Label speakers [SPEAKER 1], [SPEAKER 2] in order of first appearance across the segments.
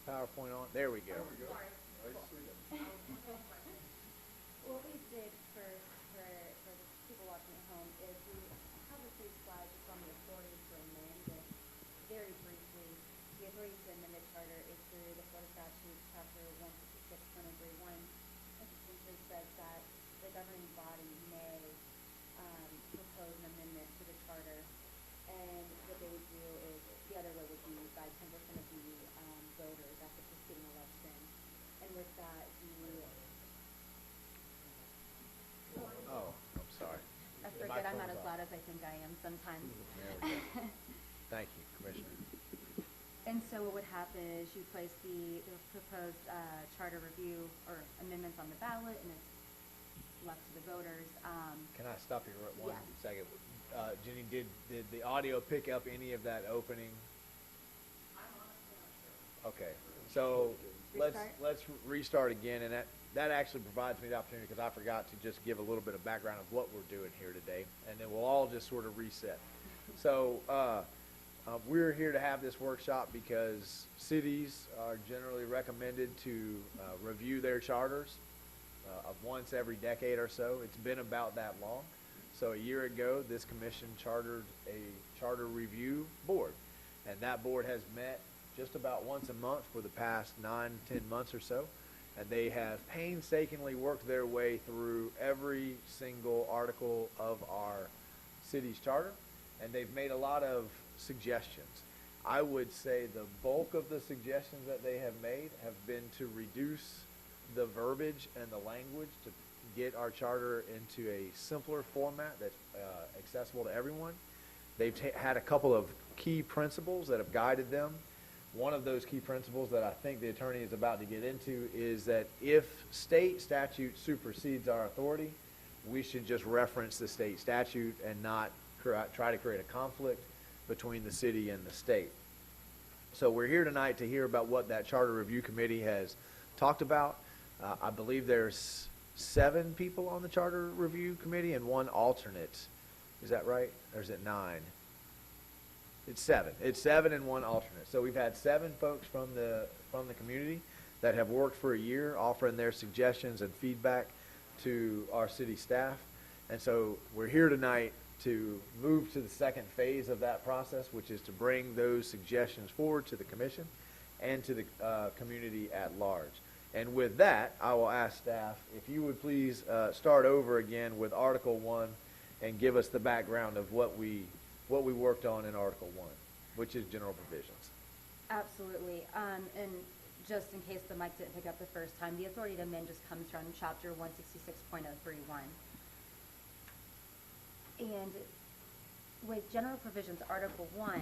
[SPEAKER 1] PowerPoint on? There we go.
[SPEAKER 2] There we go. Nice seeing it.
[SPEAKER 3] What we did first for the people watching at home is we have a few slides just on the authority to amend. And very briefly, the authority to amend the charter is through the Florida statute, chapter 166.031, which essentially says that the governing body may propose an amendment to the charter. And what they would do is, the other way would be by 10% of the voters at the preceding election. And with that,
[SPEAKER 1] Oh, I'm sorry.
[SPEAKER 3] I forget I'm not as loud as I think I am sometimes.
[SPEAKER 1] There we go. Thank you, Commissioner.
[SPEAKER 3] And so what would happen is you place the proposed charter review or amendments on the ballot, and it's left to the voters.
[SPEAKER 1] Can I stop you one
[SPEAKER 3] Yes.
[SPEAKER 1] second? Jenny, did the audio pick up any of that opening? Okay, so
[SPEAKER 3] Restart?
[SPEAKER 1] let's restart again, and that actually provides me the opportunity, because I forgot to just give a little bit of background of what we're doing here today, and then we'll all just sort of reset. So we're here to have this workshop because cities are generally recommended to review their charters of once every decade or so. It's been about that long. So a year ago, this commission chartered a charter review board, and that board has met just about once a month for the past 9-10 months or so, and they have painstakingly worked their way through every single article of our city's charter, and they've made a lot of suggestions. I would say the bulk of the suggestions that they have made have been to reduce the verbiage and the language to get our charter into a simpler format that's accessible to everyone. They've had a couple of key principles that have guided them. One of those key principles that I think the attorney is about to get into is that if state statute supersedes our authority, we should just reference the state statute and not try to create a conflict between the city and the state. So we're here tonight to hear about what that charter review committee has talked about. I believe there's 7 people on the charter review committee and 1 alternate. Is that right? Or is it 9? It's 7. It's 7 and 1 alternate. So we've had 7 folks from the community that have worked for a year, offering their suggestions and feedback to our city staff. And so we're here tonight to move to the second phase of that process, which is to bring those suggestions forward to the commission and to the community at large. And with that, I will ask staff if you would please start over again with Article 1 and give us the background of what we worked on in Article 1, which is general provisions.
[SPEAKER 3] Absolutely. And just in case the mic didn't pick up the first time, the authority to amend just comes from Chapter 166.031. And with general provisions, Article 1,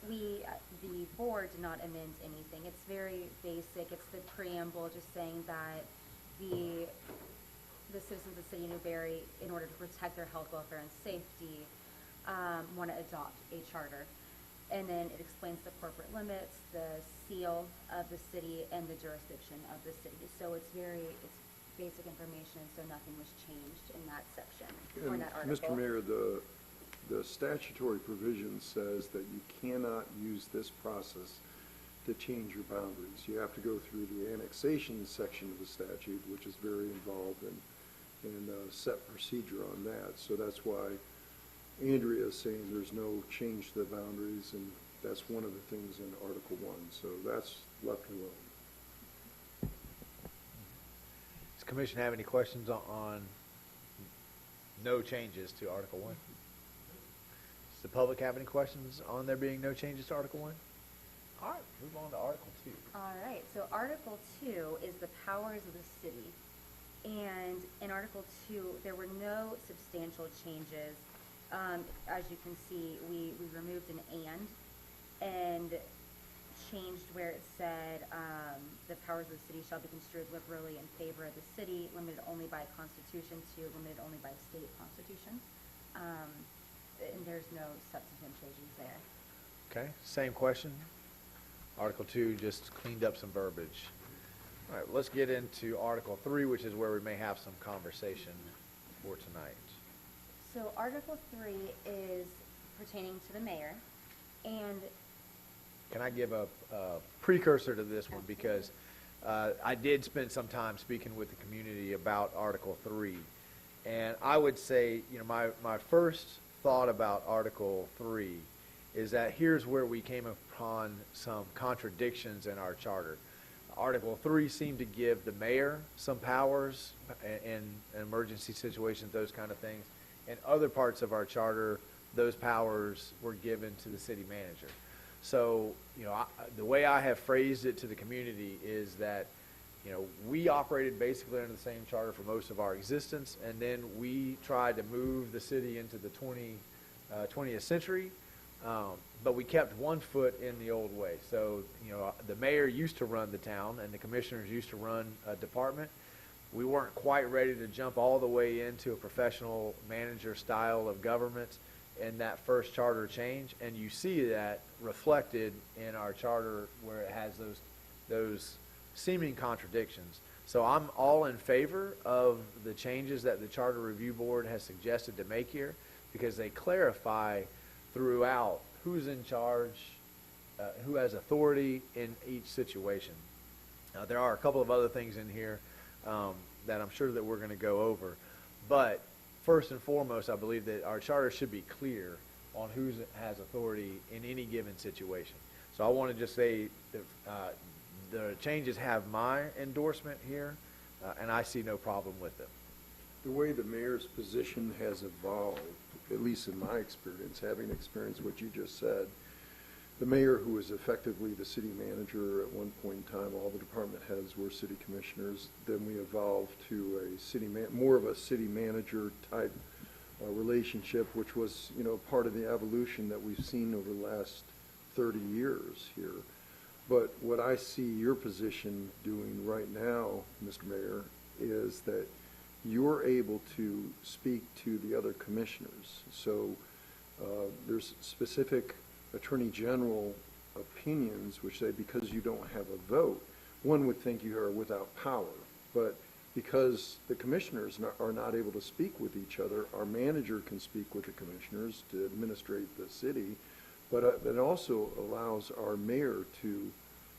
[SPEAKER 3] the board did not amend anything. It's very basic. It's the preamble just saying that the citizens of the city of Newberry, in order to protect their health, welfare, and safety, want to adopt a charter. And then it explains the corporate limits, the seal of the city, and the jurisdiction of the city. So it's basic information, so nothing was changed in that section or in that article.
[SPEAKER 2] Mr. Mayor, the statutory provision says that you cannot use this process to change your boundaries. You have to go through the annexation section of the statute, which is very involved and set procedure on that. So that's why Andrea is saying there's no change to the boundaries, and that's one of the things in Article 1. So that's left alone.
[SPEAKER 1] Does the commission have any questions on no changes to Article 1? Does the public have any questions on there being no changes to Article 1? All right, move on to Article 2.
[SPEAKER 3] All right, so Article 2 is the powers of the city. And in Article 2, there were no substantial changes. As you can see, we removed an and changed where it said the powers of the city shall be construed liberally in favor of the city, limited only by constitution, to limited only by state constitution. And there's no substantive changes there.
[SPEAKER 1] Okay, same question. Article 2 just cleaned up some verbiage. All right, let's get into Article 3, which is where we may have some conversation for tonight.
[SPEAKER 3] So Article 3 is pertaining to the mayor, and
[SPEAKER 1] can I give a precursor to this one? Because I did spend some time speaking with the community about Article 3. And I would say, my first thought about Article 3 is that here's where we came upon some contradictions in our charter. Article 3 seemed to give the mayor some powers in emergency situations, those kind of things. In other parts of our charter, those powers were given to the city manager. So, the way I have phrased it to the community is that, we operated basically under the same charter for most of our existence, and then we tried to move the city into the 20th century, but we kept one foot in the old way. So, the mayor used to run the town, and the commissioners used to run a department. We weren't quite ready to jump all the way into a professional manager style of government in that first charter change, and you see that reflected in our charter where it has those seeming contradictions. So I'm all in favor of the changes that the Charter Review Board has suggested to make here, because they clarify throughout who's in charge, who has authority in each situation. There are a couple of other things in here that I'm sure that we're going to go over, but first and foremost, I believe that our charter should be clear on who has authority in any given situation. So I want to just say that the changes have my endorsement here, and I see no problem with them.
[SPEAKER 2] The way the mayor's position has evolved, at least in my experience, having experienced what you just said, the mayor, who was effectively the city manager at one point in time, all the department heads were city commissioners. Then we evolved to a more of a city manager type relationship, which was, part of the evolution that we've seen over the last 30 years here. But what I see your position doing right now, Mr. Mayor, is that you're able to speak to the other commissioners. So there's specific Attorney General opinions which say because you don't have a vote, one would think you are without power. But because the commissioners are not able to speak with each other, our manager can speak with the commissioners to administrate the city, but it also allows our mayor to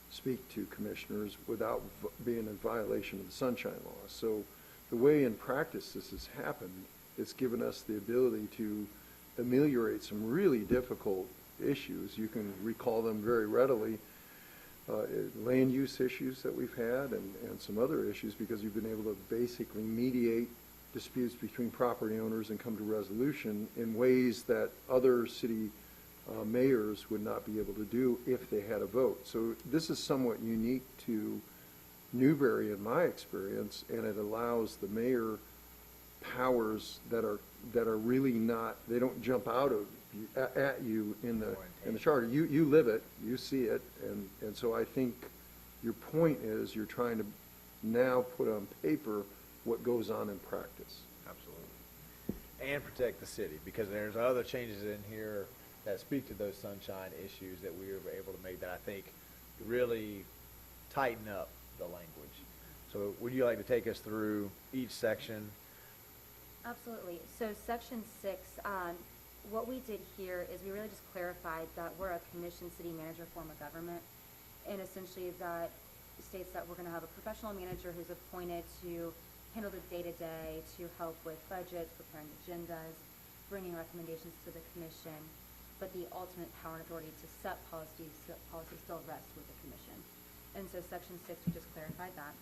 [SPEAKER 2] speak to commissioners without being in violation of the Sunshine Law. So the way in practice this has happened, it's given us the ability to ameliorate some really difficult issues. You can recall them very readily, land use issues that we've had and some other issues, because you've been able to basically mediate disputes between property owners and come to resolution in ways that other city mayors would not be able to do if they had a vote. So this is somewhat unique to Newberry in my experience, and it allows the mayor powers that are really not, they don't jump out of at you in the charter. You live it, you see it, and so I think your point is you're trying to now put on paper what goes on in practice.
[SPEAKER 1] Absolutely. And protect the city, because there's other changes in here that speak to those sunshine issues that we were able to make that I think really tighten up the language. So would you like to take us through each section?
[SPEAKER 3] Absolutely. So section 6, what we did here is we really just clarified that we're a commission city manager form of government, and essentially that states that we're going to have a professional manager who's appointed to handle the day-to-day, to help with budgets, preparing agendas, bringing recommendations to the commission, but the ultimate power and authority to set policy still rests with the commission. And so section 6, we just clarified that.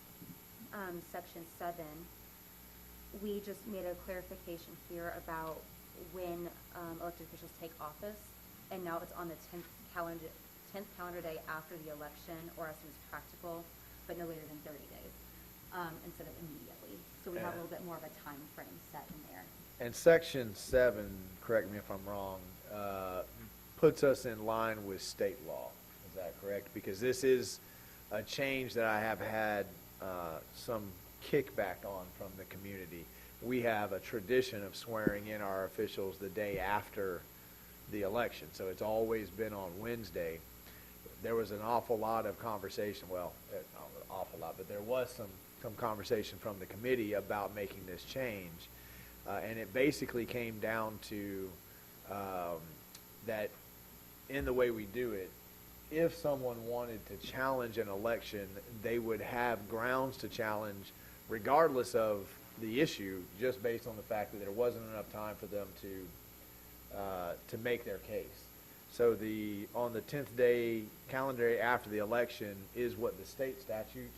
[SPEAKER 3] Section 7, we just made a clarification here about when elected officials take office, and now it's on the 10th calendar day after the election, or as soon as practical, but no later than 30 days, instead of immediately. So we have a little bit more of a time frame set in there.
[SPEAKER 1] And section 7, correct me if I'm wrong, puts us in line with state law. Is that correct? Because this is a change that I have had some kickback on from the community. We have a tradition of swearing in our officials the day after the election, so it's always been on Wednesday. There was an awful lot of conversation, well, not an awful lot, but there was some conversation from the committee about making this change, and it basically came down to that in the way we do it, if someone wanted to challenge an election, they would have grounds to challenge regardless of the issue, just based on the fact that there wasn't enough time for them to make their case. So on the 10th day, calendar day after the election is what the state statutes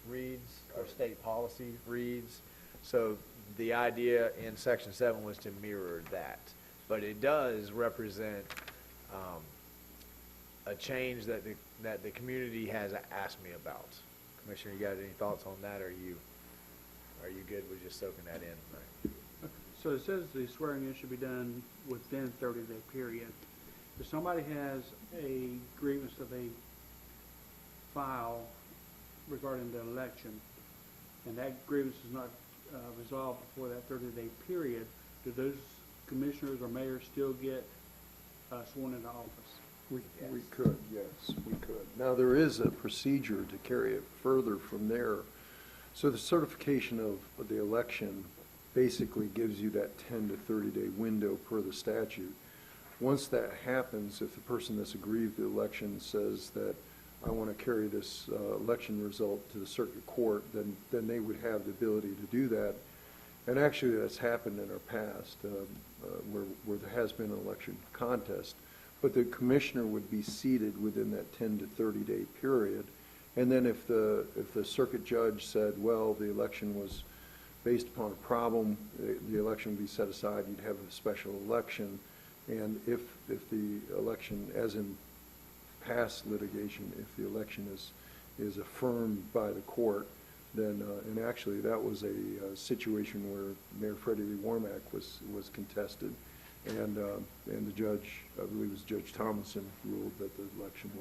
[SPEAKER 1] reads, or state policy reads. So the idea in Section 7 was to mirror that. But it does represent a change that the community has asked me about. Commissioner, you got any thoughts on that, or are you good with just soaking that in? Right.
[SPEAKER 4] So it says the swearing in should be done within 30-day period. If somebody has a grievance that they file regarding the election, and that grievance is not resolved before that 30-day period, do those commissioners or mayors still get sworn into office?
[SPEAKER 2] We could, yes, we could. Now, there is a procedure to carry it further from there. So the certification of the election basically gives you that 10 to 30-day window per the statute. Once that happens, if the person that's aggrieved the election says that I want to carry this election result to the circuit court, then they would have the ability to do that. And actually, that's happened in our past, where there has been an election contest. But the commissioner would be seated within that 10 to 30-day period. And then if the circuit judge said, well, the election was based upon a problem, the election would be set aside, you'd have a special election. And if the election, as in past litigation, if the election is affirmed by the court, then, and actually that was a situation where Mayor Freddie Lee Warmack was contested, and the judge, I believe it was Judge Thomason, ruled that the election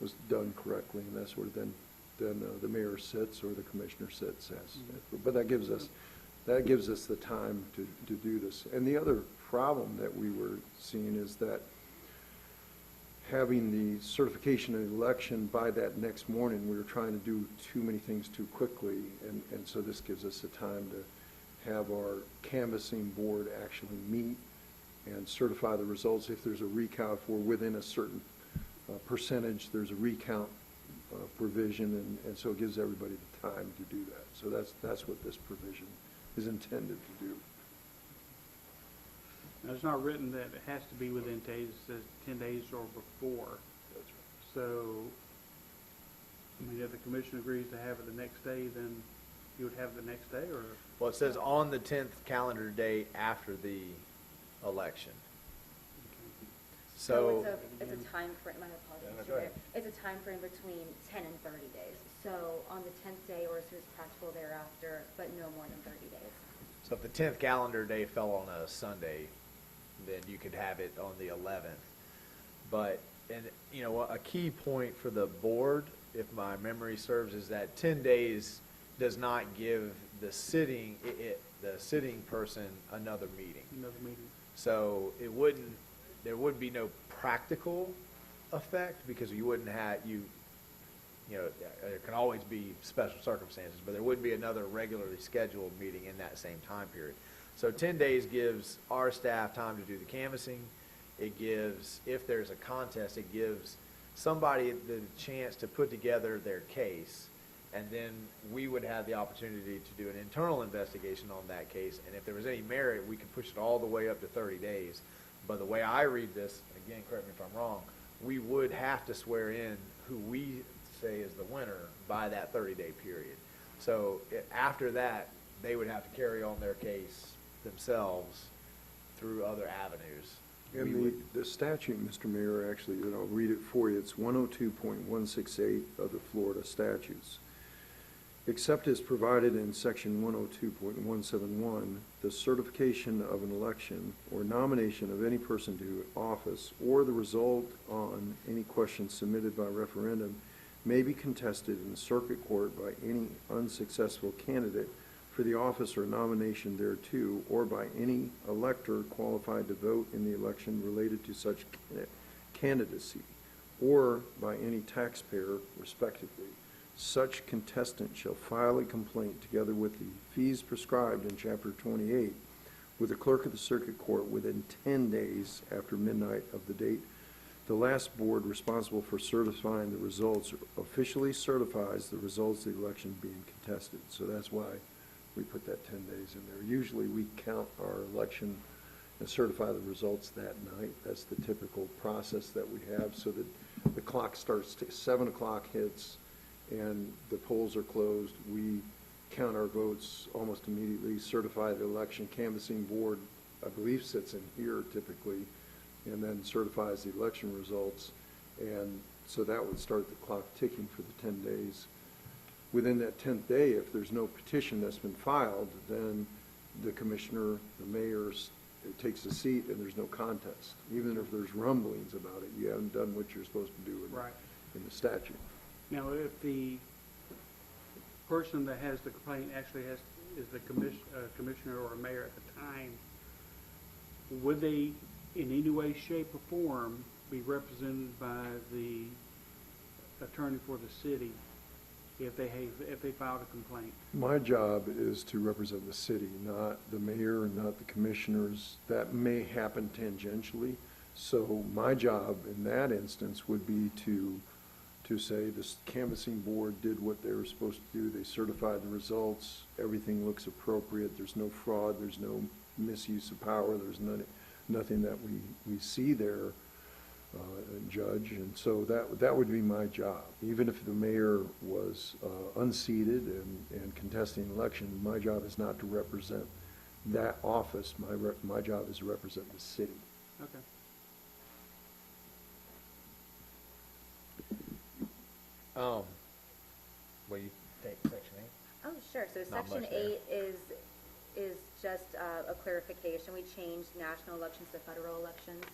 [SPEAKER 2] was done correctly, and that's where then the mayor sits or the commissioner sits. But that gives us the time to do this. And the other problem that we were seeing is that having the certification of the election by that next morning, we were trying to do too many things too quickly, and so this gives us the time to have our canvassing board actually meet and certify the results. If there's a recount, if we're within a certain percentage, there's a recount provision, and so it gives everybody the time to do that. So that's what this provision is intended to do.
[SPEAKER 4] Now, it's not written that it has to be within 10 days. It says 10 days or before.
[SPEAKER 2] That's right.
[SPEAKER 4] So, I mean, if the commission agrees to have it the next day, then you would have it the next day, or?
[SPEAKER 1] Well, it says on the 10th calendar day after the election. So
[SPEAKER 3] it's a time frame, my apologies,
[SPEAKER 1] Yeah,
[SPEAKER 3] Mr.
[SPEAKER 1] go ahead.
[SPEAKER 3] Mayor. It's a time frame between 10 and 30 days. So on the 10th day or as soon as practical thereafter, but no more than 30 days.
[SPEAKER 1] So if the 10th calendar day fell on a Sunday, then you could have it on the 11th. But, and you know, a key point for the board, if my memory serves, is that 10 days does not give the sitting person another meeting.
[SPEAKER 4] Another meeting.
[SPEAKER 1] So there would be no practical effect, because you wouldn't have, you know, there can always be special circumstances, but there wouldn't be another regularly scheduled meeting in that same time period. So 10 days gives our staff time to do the canvassing. It gives, if there's a contest, it gives somebody the chance to put together their case, and then we would have the opportunity to do an internal investigation on that case, and if there was any merit, we could push it all the way up to 30 days. But the way I read this, and again, correct me if I'm wrong, we would have to swear in who we say is the winner by that 30-day period. So after that, they would have to carry on their case themselves through other avenues.
[SPEAKER 2] And the statute, Mr. Mayor, actually, and I'll read it for you, it's 102.168 of the Florida statutes. Except as provided in section 102.171, the certification of an election or nomination of any person to office or the result on any question submitted by referendum may be contested in the circuit court by any unsuccessful candidate for the office or nomination thereto, or by any elector qualified to vote in the election related to such candidacy, or by any taxpayer, respectively. Such contestant shall file a complaint together with the fees prescribed in Chapter 28 with the clerk of the circuit court within 10 days after midnight of the date the last board responsible for certifying the results officially certifies the results of the election being contested. So that's why we put that 10 days in there. Usually we count our election and certify the results that night. That's the typical process that we have, so that the clock starts, 7 o'clock hits, and the polls are closed. We count our votes almost immediately, certify the election. Canvassing board, I believe, sits in here typically, and then certifies the election results. And so that would start the clock ticking for the 10 days. Within that 10th day, if there's no petition that's been filed, then the commissioner, the mayor, takes a seat and there's no contest. Even if there's rumblings about it, you haven't done what you're supposed to do in the statute.
[SPEAKER 4] Now, if the person that has the complaint actually is the commissioner or mayor at the time, would they in any way, shape, or form be represented by the attorney for the city if they filed a complaint?
[SPEAKER 2] My job is to represent the city, not the mayor and not the commissioners. That may happen tangentially. So my job in that instance would be to say this canvassing board did what they were supposed to do. They certified the results. Everything looks appropriate. There's no fraud. There's no misuse of power. There's nothing that we see there, Judge. And so that would be my job. Even if the mayor was unseated and contesting the election, my job is not to represent that office. My job is to represent the city.
[SPEAKER 4] Okay.
[SPEAKER 1] Will you take section 8?
[SPEAKER 3] Oh, sure. So
[SPEAKER 1] Not
[SPEAKER 3] section
[SPEAKER 1] much there.
[SPEAKER 3] 8 is just a clarification. We changed national elections to federal elections.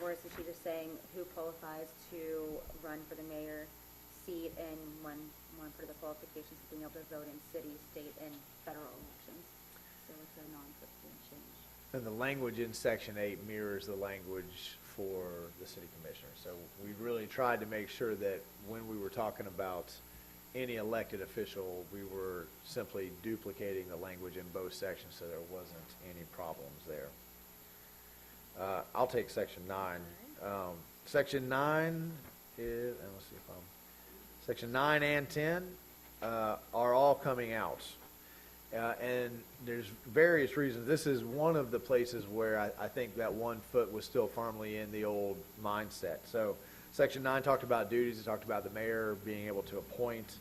[SPEAKER 3] Whereas she's just saying who qualifies to run for the mayor seat, and one part of the qualifications is being able to vote in city, state, and federal elections. So it's a non-substantive change.
[SPEAKER 1] And the language in section 8 mirrors the language for the city commissioner. So we really tried to make sure that when we were talking about any elected official, we were simply duplicating the language in both sections so there wasn't any problems there. I'll take section 9. Section 9 is, and let's see if section 9 and 10 are all coming out. And there's various reasons. This is one of the places where I think that one foot was still firmly in the old mindset. So section 9 talked about duties. It talked about the mayor being able to appoint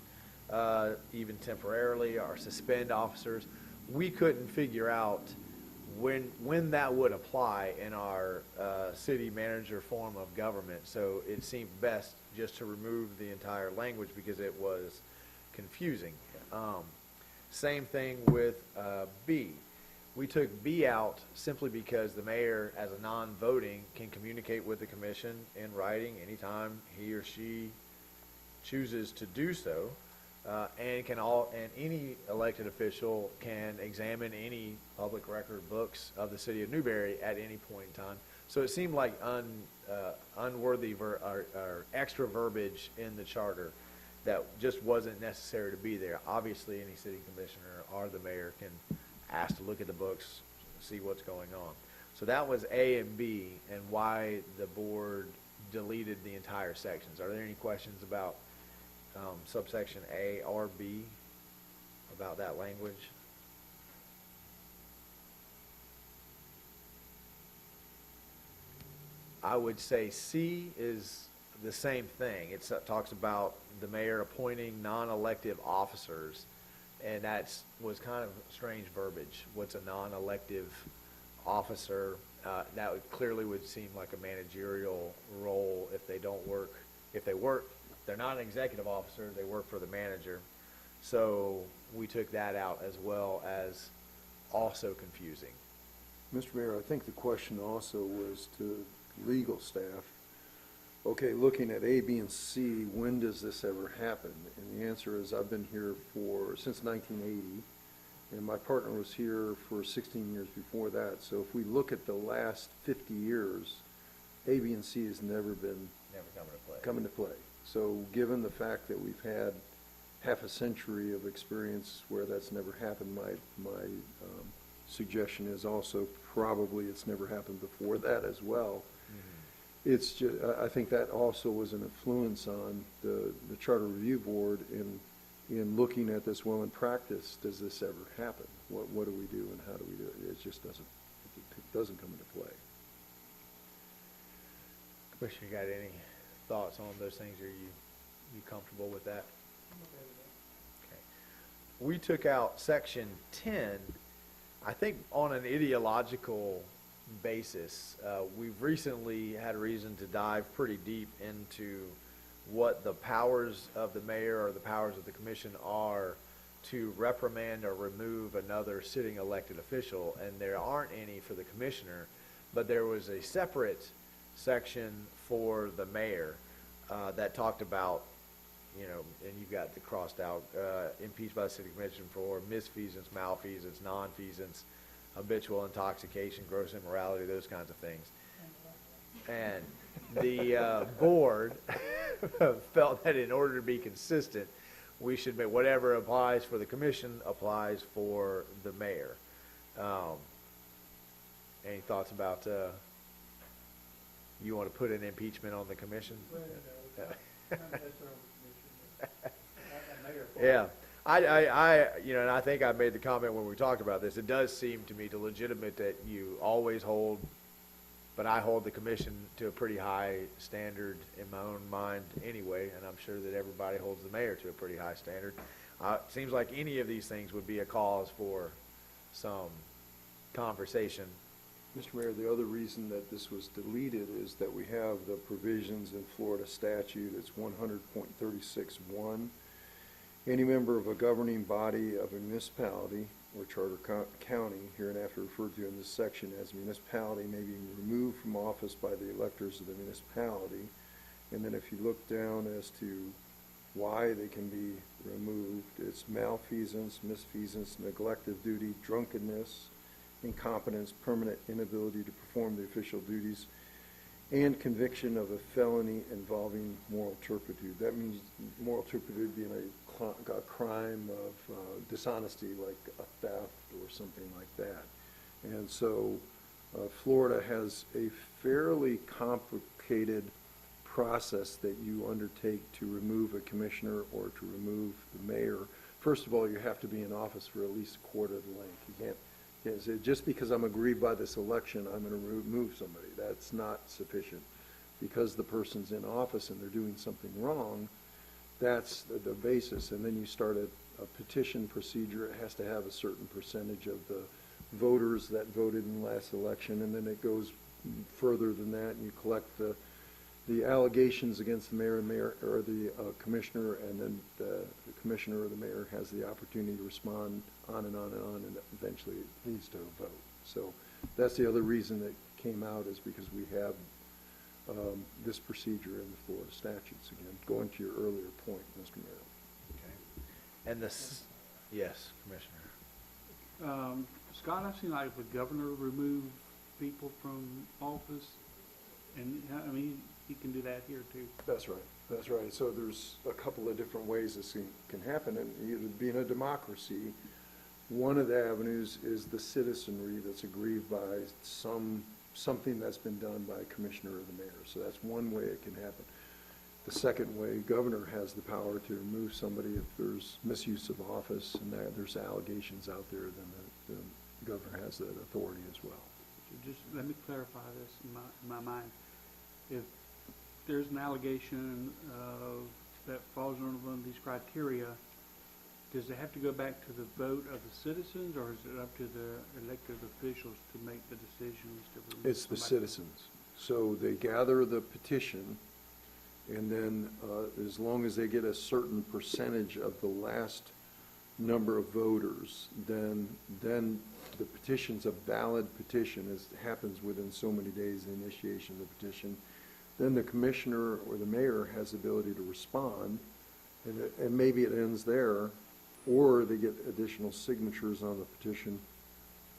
[SPEAKER 1] even temporarily or suspend officers. We couldn't figure out when that would apply in our city manager form of government. So it seemed best just to remove the entire language because it was confusing. Same thing with B. We took B out simply because the mayor, as a non-voting, can communicate with the commission in writing anytime he or she chooses to do so, and any elected official can examine any public record books of the city of Newberry at any point in time. So it seemed like unworthy or extra verbiage in the charter that just wasn't necessary to be there. Obviously, any city commissioner or the mayor can ask to look at the books, see what's going on. So that was A and B, and why the board deleted the entire sections. Are there any questions about subsection A or B about that language? I would say C is the same thing. It talks about the mayor appointing non-elective officers, and that was kind of strange verbiage. What's a non-elective officer? That clearly would seem like a managerial role if they don't work. If they work, they're not an executive officer, they work for the manager. So we took that out, as well as also confusing.
[SPEAKER 2] Mr. Mayor, I think the question also was to legal staff. Okay, looking at A, B, and C, when does this ever happen? And the answer is I've been here since 1980, and my partner was here for 16 years before that. So if we look at the last 50 years, A, B, and C has never come into play. So given the fact that we've had half a century of experience where that's never happened, my suggestion is also probably it's never happened before that as well. It's just, I think that also was an influence on the Charter Review Board in looking at this, well, in practice, does this ever happen? What do we do and how do we do it? It just doesn't come into play.
[SPEAKER 1] Commissioner, you got any thoughts on those things? Are you comfortable with that? Okay. We took out section 10, I think on an ideological basis. We've recently had a reason to dive pretty deep into what the powers of the mayor or the powers of the commission are to reprimand or remove another sitting elected official, and there aren't any for the commissioner, but there was a separate section for the mayor that talked about, you know, and you've got the crossed out, impeached by the city commission for misfeasance, malfeasance, nonfeasance, habitual intoxication, gross immorality, those kinds of things. And the board felt that in order to be consistent, we should make whatever applies for the commission applies for the mayor. Any thoughts about, you want to put an impeachment on the commission? Yeah. I you know, and I think I made the comment when we talked about this, it does seem to me to legitimate that you always hold, but I hold the commission to a pretty high standard in my own mind anyway, and I'm sure that everybody holds the mayor to a pretty high standard. It seems like any of these things would be a cause for some conversation.
[SPEAKER 2] Mr. Mayor, the other reason that this was deleted is that we have the provisions in Florida statute. It's 100.36(1). Any member of a governing body of a municipality or charter county, hereinafter referred to in this section as a municipality, may be removed from office by the electors of the municipality. And then if you look down as to why they can be removed, it's malfeasance, misfeasance, neglect of duty, drunkenness, incompetence, permanent inability to perform the official duties, and conviction of a felony involving moral turpitude. That means moral turpitude being a crime of dishonesty, like a theft or something like that. And so Florida has a fairly complicated process that you undertake to remove a commissioner or to remove the mayor. First of all, you have to be in office for at least a quarter of the length. You can't say, just because I'm aggrieved by this election, I'm going to remove somebody. That's not sufficient. Because the person's in office and they're doing something wrong, that's the basis. And then you start a petition procedure. It has to have a certain percentage of the voters that voted in the last election, and then it goes further than that, and you collect the allegations against the mayor or the commissioner, and then the commissioner or the mayor has the opportunity to respond on and on and on, and eventually it leads to a vote. So that's the other reason that came out, is because we have this procedure in the Florida statutes. Again, going to your earlier point, Mr. Mayor.
[SPEAKER 1] Okay. And this, yes, Commissioner.
[SPEAKER 4] Scott, I've seen like the governor remove people from office, and I mean, he can do that here too.
[SPEAKER 2] That's right. That's right. So there's a couple of different ways this can happen. And being a democracy, one of the avenues is the citizenry that's aggrieved by something that's been done by a commissioner or the mayor. So that's one way it can happen. The second way, governor has the power to remove somebody if there's misuse of office and there's allegations out there, then the governor has that authority as well.
[SPEAKER 4] Just let me clarify this in my mind. If there's an allegation that falls under one of these criteria, does it have to go back to the vote of the citizens, or is it up to the elected officials to make the decisions to remove
[SPEAKER 2] It's the citizens. So they gather the petition, and then as long as they get a certain percentage of the last number of voters, then the petition's a valid petition. It happens within so many days, the initiation of the petition. Then the commissioner or the mayor has the ability to respond, and maybe it ends there, or they get additional signatures on the petition,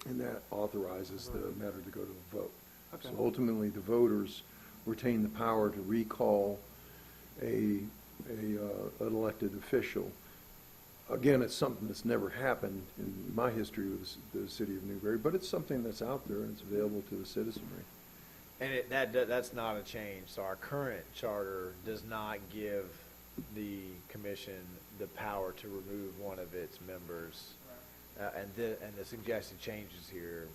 [SPEAKER 2] and that authorizes the matter to go to a vote.
[SPEAKER 4] Okay.
[SPEAKER 2] So ultimately, the voters retain the power to recall an elected official. Again, it's something that's never happened in my history with the city of Newberry, but it's something that's out there and it's available to the citizenry.
[SPEAKER 1] And that's not a change. So our current charter does not give the commission the power to remove one of its members. And the suggested changes here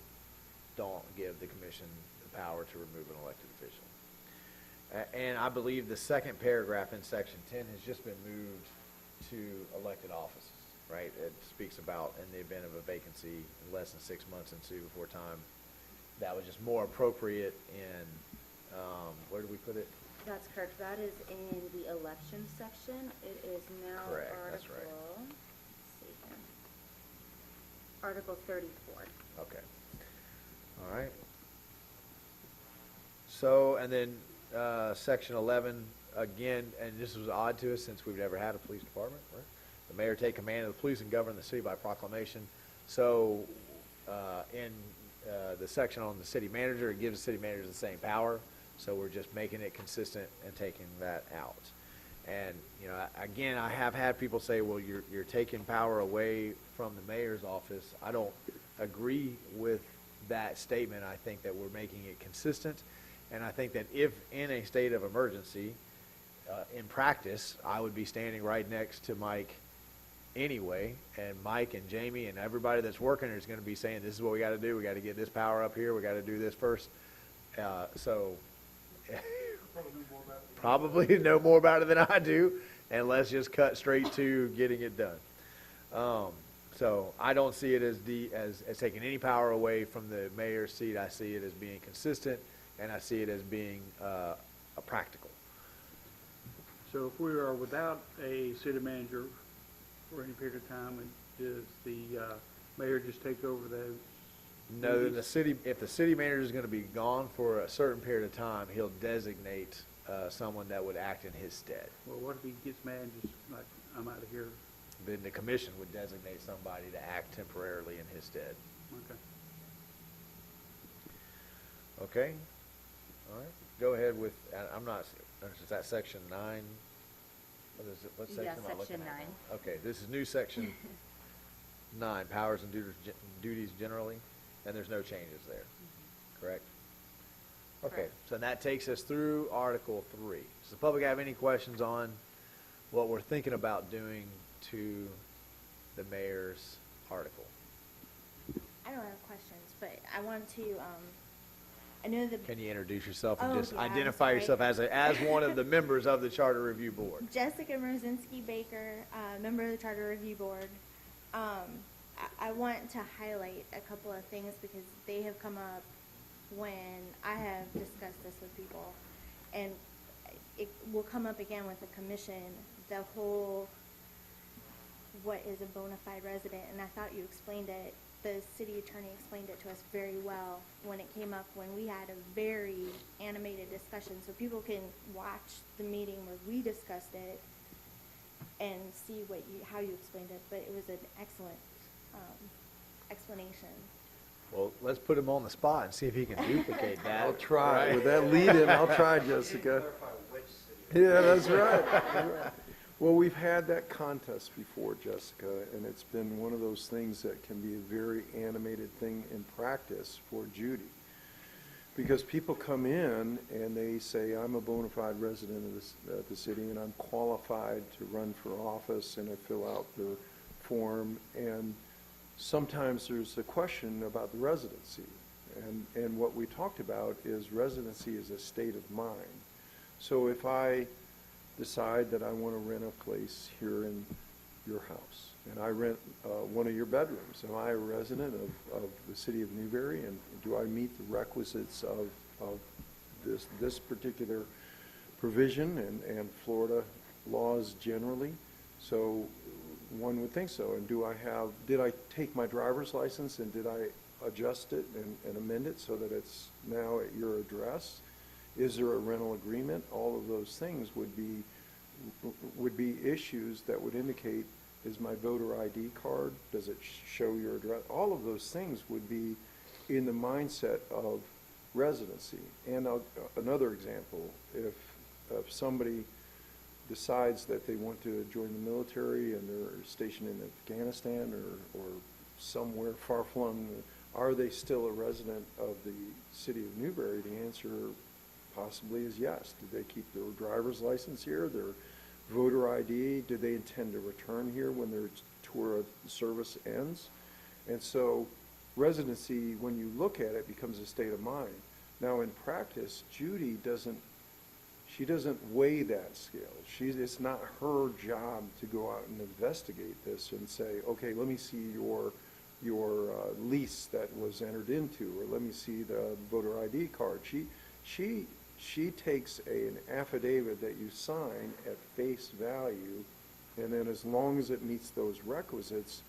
[SPEAKER 1] don't give the commission the power to remove an elected official. And I believe the second paragraph in section 10 has just been moved to elected offices, right? It speaks about in the event of a vacancy, less than 6 months ensue before time. That was just more appropriate in, where do we put it?
[SPEAKER 3] That's correct. That is in the election section. It is now
[SPEAKER 1] Correct, that's right.
[SPEAKER 3] let's see here. Article 34.
[SPEAKER 1] Okay. All right. So, and then section 11, again, and this was odd to us since we've never had a police department, right? The mayor take command of the police and govern the city by proclamation. So, in the section on the city manager, it gives the city manager the same power. So we're just making it consistent and taking that out. And, you know, again, I have had people say, well, you're taking power away from the mayor's office. I don't agree with that statement. I think that we're making it consistent. And I think that if in a state of emergency, in practice, I would be standing right next to Mike anyway, and Mike and Jamie and everybody that's working is going to be saying, this is what we got to do. We got to get this power up here. We got to do this first. So probably know more about it than I do, and let's just cut straight to getting it done. So I don't see it as taking any power away from the mayor's seat. I see it as being consistent, and I see it as being a practical.
[SPEAKER 4] So if we are without a city manager for any period of time, does the mayor just take over those?
[SPEAKER 1] No, if the city manager is going to be gone for a certain period of time, he'll designate someone that would act in his stead.
[SPEAKER 4] Well, what if he gets mad and just like, I'm out of here?
[SPEAKER 1] Then the commission would designate somebody to act temporarily in his stead.
[SPEAKER 4] Okay.
[SPEAKER 1] Okay? All right. Go ahead with, I'm not, is that section 9? What is it? What section
[SPEAKER 3] Yeah,
[SPEAKER 1] am I looking
[SPEAKER 3] section
[SPEAKER 1] at
[SPEAKER 3] 9.
[SPEAKER 1] now? Okay, this is new section 9, powers and duties generally, and there's no changes there, correct? Okay,
[SPEAKER 3] Correct.
[SPEAKER 1] so that takes us through Article 3. Does the public have any questions on what we're thinking about doing to the mayor's article?
[SPEAKER 3] I don't have questions, but I want to, I know the
[SPEAKER 1] Can you introduce yourself and
[SPEAKER 3] Oh,
[SPEAKER 1] just
[SPEAKER 3] yeah, I'm
[SPEAKER 1] identify
[SPEAKER 3] sorry.
[SPEAKER 1] yourself as one of the members of the Charter Review Board?
[SPEAKER 3] Jessica Residency Baker, member of the Charter Review Board. I want to highlight a couple of things because they have come up when I have discussed this with people, and it will come up again with the commission, the whole what is a bona fide resident, and I thought you explained it, the city attorney explained it to us very well when it came up, when we had a very animated discussion, so people can watch the meeting where we discussed it and see how you explained it, but it was an excellent explanation.
[SPEAKER 2] Well,
[SPEAKER 1] Let's put him on the spot and see if he can duplicate that.
[SPEAKER 2] I'll try.
[SPEAKER 1] Right?
[SPEAKER 2] With that lead-in, I'll try, Jessica. Yeah, that's right. Well, we've had that contest before, Jessica, and it's been one of those things that can be a very animated thing in practice for Judy. Because people come in and they say, I'm a bona fide resident of the city and I'm qualified to run for office, and I fill out the form, and sometimes there's a question about the residency. And what we talked about is residency is a state of mind. So if I decide that I want to rent a place here in your house, and I rent one of your bedrooms, am I a resident of the city of Newberry, and do I meet the requisites of this particular provision and Florida laws generally? So one would think so. And did I take my driver's license and did I adjust it and amend it so that it's now at your address? Is there a rental agreement? All of those things would be issues that would indicate, is my voter ID card, does it show your address? All of those things would be in the mindset of residency. And another example, if somebody decides that they want to join the military and they're stationed in Afghanistan or somewhere far-flung Are they still a resident of the city of Newberry? The answer possibly is yes. Did they keep their driver's license here, their voter ID? Do they intend to return here when their tour of service ends? And so residency, when you look at it, becomes a state of mind. Now, in practice, Judy doesn't weigh that scale. It's not her job to go out and investigate this and say, okay, let me see your lease that was entered into, or let me see the voter ID card. She takes an affidavit that you sign at face value, and then as long as it meets those requisites,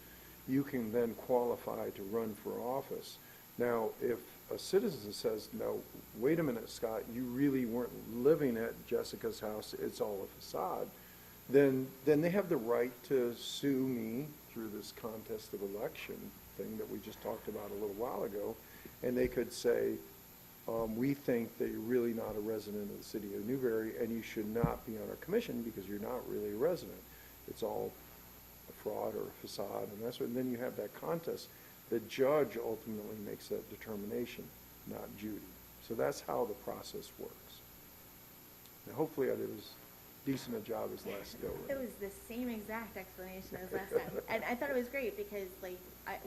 [SPEAKER 2] you can then qualify to run for office. Now, if a citizen says, no, wait a minute, Scott, you really weren't living at Jessica's house, it's all a facade, then they have the right to sue me through this contest of election thing that we just talked about a little while ago, and they could say, we think that you're really not a resident of the city of Newberry, and you should not be on our commission because you're not really a resident. It's all a fraud or a facade, and then you have that contest. The judge ultimately makes that determination, not Judy. So that's how the process works. And hopefully I did as decent a job as last go.
[SPEAKER 3] It was the same exact explanation as last time. And I thought it was great because, like,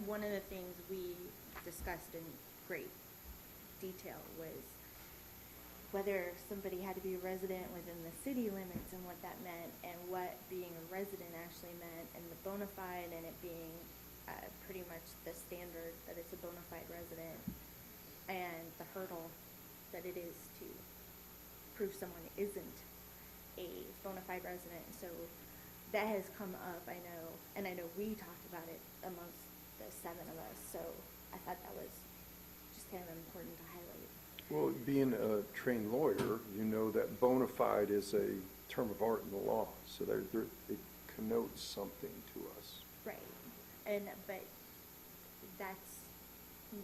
[SPEAKER 3] one of the things we discussed in great detail was whether somebody had to be a resident within the city limits and what that meant, and what being a resident actually meant, and the bona fide, and it being pretty much the standard that it's a bona fide resident, and the hurdle that it is to prove someone isn't a bona fide resident. So that has come up, I know, and I know we talked about it amongst the 7 of us, so I thought that was just kind of important to highlight.
[SPEAKER 2] Well, being a trained lawyer, you know that bona fide is a term of art in the law, so it connotes something to us.
[SPEAKER 3] Right. But that's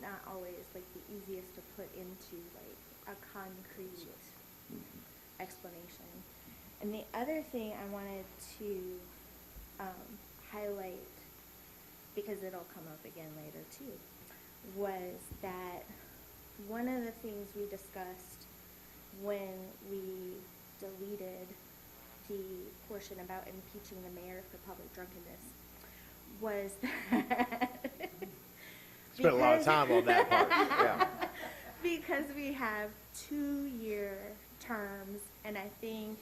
[SPEAKER 3] not always, like, the easiest to put into, like, a concrete explanation. And the other thing I wanted to highlight, because it'll come up again later too, was that one of the things we discussed when we deleted the portion about impeaching the mayor for public drunkenness was that
[SPEAKER 1] Spent a lot of time on that part, yeah.
[SPEAKER 3] because we have 2-year terms, and I think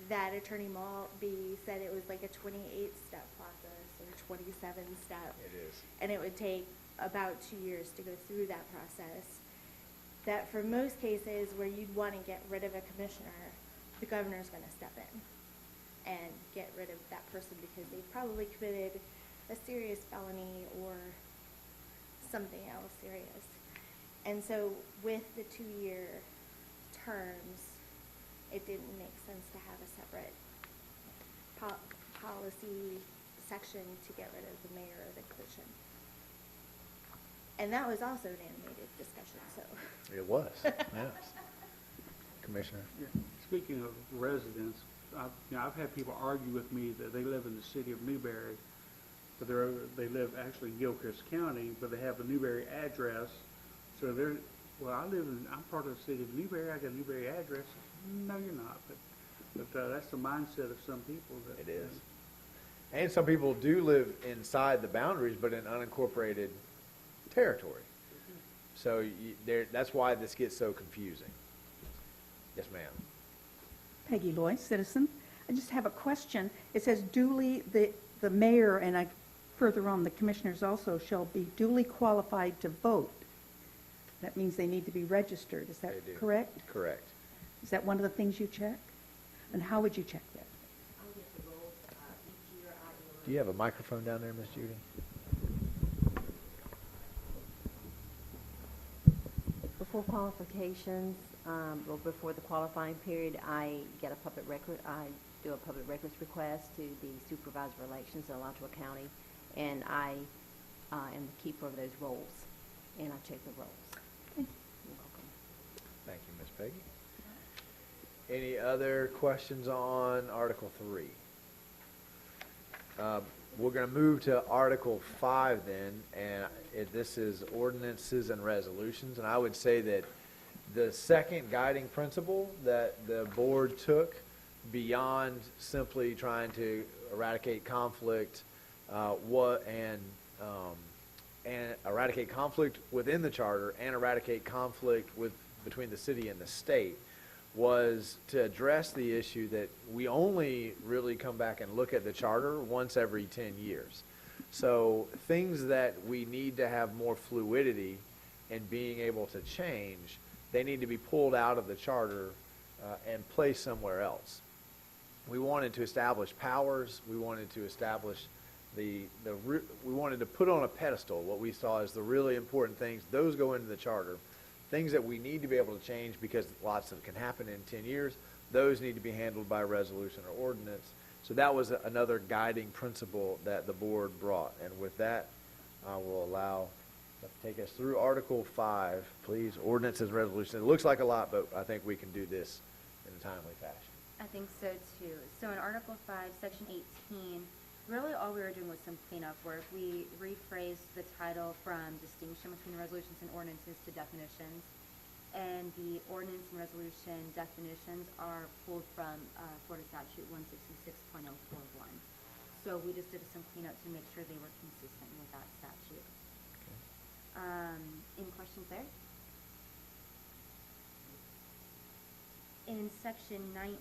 [SPEAKER 3] that Attorney Maltby said it was like a 28-step process or 27-step.
[SPEAKER 1] It is.
[SPEAKER 3] And it would take about 2 years to go through that process. That for most cases where you'd want to get rid of a commissioner, the governor's going to step in and get rid of that person because they've probably committed a serious felony or something else serious. And so with the 2-year terms, it didn't make sense to have a separate policy section to get rid of the mayor or the commission. And that was also an animated discussion, so.
[SPEAKER 1] It was, yes. Commissioner?
[SPEAKER 4] Yeah. Speaking of residents, I've had people argue with me that they live in the city of Newberry, but they live actually in Gilchrist County, but they have a Newberry address. So I'm part of the city of Newberry, I got a Newberry address. No, you're not, but that's the mindset of some people.
[SPEAKER 1] It is. And some people do live inside the boundaries, but in unincorporated territory. So that's why this gets so confusing. Yes, ma'am.
[SPEAKER 5] Peggy Loy, citizen. I just have a question. It says duly, the mayor and further on the commissioners also shall be duly qualified to vote. That means they need to be registered. Is that
[SPEAKER 1] They do.
[SPEAKER 5] correct?
[SPEAKER 1] Correct.
[SPEAKER 5] Is that one of the things you check? And how would you check that?
[SPEAKER 1] Do you have a microphone down there, Miss Judy?
[SPEAKER 6] Before qualifications, or before the qualifying period, I get a public record. I do a public records request to the supervisor of elections in Alachua County, and I am the keeper of those rolls, and I check the rolls.
[SPEAKER 5] Thank
[SPEAKER 6] You're welcome.
[SPEAKER 1] Thank you, Miss Peggy. Any other questions on Article 3? We're going to move to Article 5 then, and This is ordinances and resolutions, and I would say that the second guiding principle that the board took beyond simply trying to eradicate conflict, and eradicate conflict within the charter and eradicate conflict between the city and the state, was to address the issue that we only really come back and look at the charter once every 10 years. So things that we need to have more fluidity in being able to change, they need to be pulled out of the charter and placed somewhere else. We wanted to establish powers. We wanted to establish we wanted to put on a pedestal what we saw as the really important things. Those go into the charter. Things that we need to be able to change because lots of it can happen in 10 years, those need to be handled by resolution or ordinance. So that was another guiding principle that the board brought. And with that, I will allow Jeff to take us through Article 5, please. Ordinances, resolutions. It looks like a lot, but I think we can do this in a timely fashion.
[SPEAKER 3] I think so too. So in Article 5, Section 18, really all we were doing was some cleanup work. We rephrased the title from distinction between resolutions and ordinances to definitions. And the ordinance and resolution definitions are pulled from Florida Statute 166.041. So we just did some cleanup to make sure they were consistent with that statute. Okay. Any questions there? In Section 19,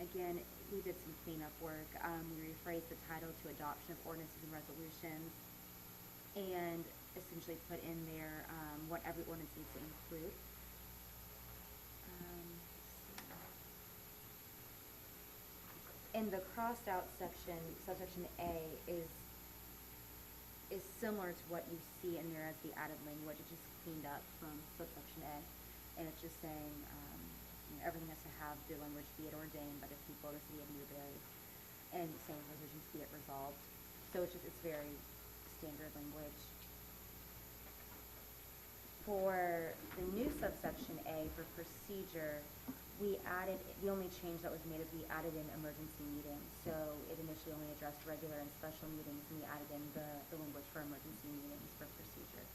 [SPEAKER 3] again, we did some cleanup work. We rephrased the title to adoption of ordinances and resolutions and essentially put in there what every ordinance needs to include. In the crossed out section, subsection A is similar to what you see in there as the added language. It's just cleaned up from subsection A, and it's just saying everything has to have the language be it ordained by the people of the city of Newberry, and same resolutions be it resolved. So it's very standard language. For the new subsection A for procedure, the only change that was made is we added in emergency meetings. So it initially only addressed regular and special meetings, and we added in the language for emergency meetings for procedure.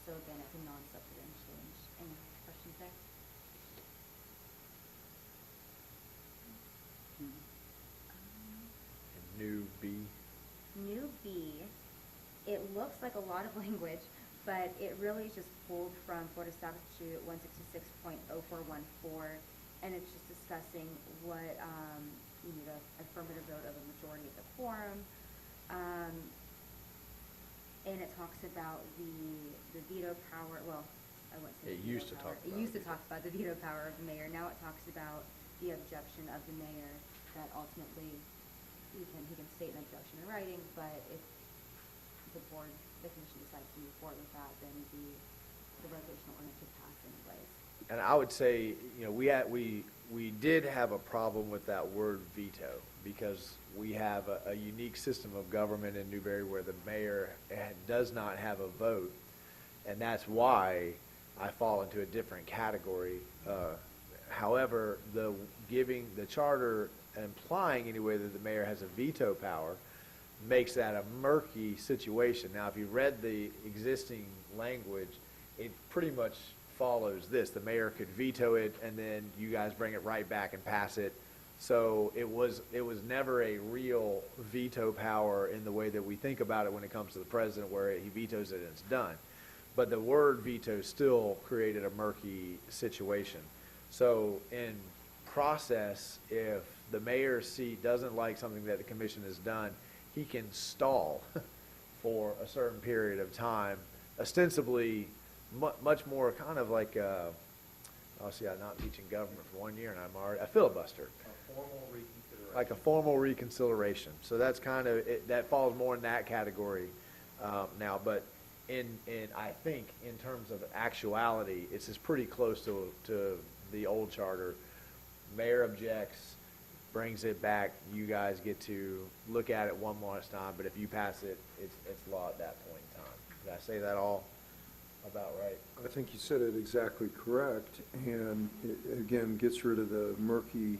[SPEAKER 3] So again, it's a non-substantive change. Any questions there?
[SPEAKER 1] New B.
[SPEAKER 3] New B, it looks like a lot of language, but it really is just pulled from Florida Statute 166.0414, and it's just discussing what you need an affirmative vote of a majority of the quorum, and it talks about the veto power. Well, I wouldn't say
[SPEAKER 1] It used to talk
[SPEAKER 3] It
[SPEAKER 1] about
[SPEAKER 3] used to talk about the veto power of the mayor. Now it talks about the objection of the mayor, that ultimately he can state an objection in writing, but if the commission decides to move forward with that, then the resolution ordinance would pass anyways.
[SPEAKER 1] And I would say, we did have a problem with that word veto because we have a unique system of government in Newberry where the mayor does not have a vote, and that's why I fall into a different category. However, giving the charter implying anyway that the mayor has a veto power makes that a murky situation. Now, if you read the existing language, it pretty much follows this. The mayor could veto it, and then you guys bring it right back and pass it. So it was never a real veto power in the way that we think about it when it comes to the president, where he vetoes it and it's done. But the word veto still created a murky situation. So in process, if the mayor's seat doesn't like something that the commission has done, he can stall for a certain period of time, ostensibly much more kind of like I'm not teaching government for 1 year and I'm already a filibuster.
[SPEAKER 7] A formal reconsideration.
[SPEAKER 1] Like a formal reconsideration. So that's kind of that falls more in that category now. But I think in terms of actuality, it's pretty close to the old charter. Mayor objects, brings it back. You guys get to look at it one last time. But if you pass it, it's law at that point in time. Did I say that all about right?
[SPEAKER 2] I think you said it exactly correct, and it, again, gets rid of the murky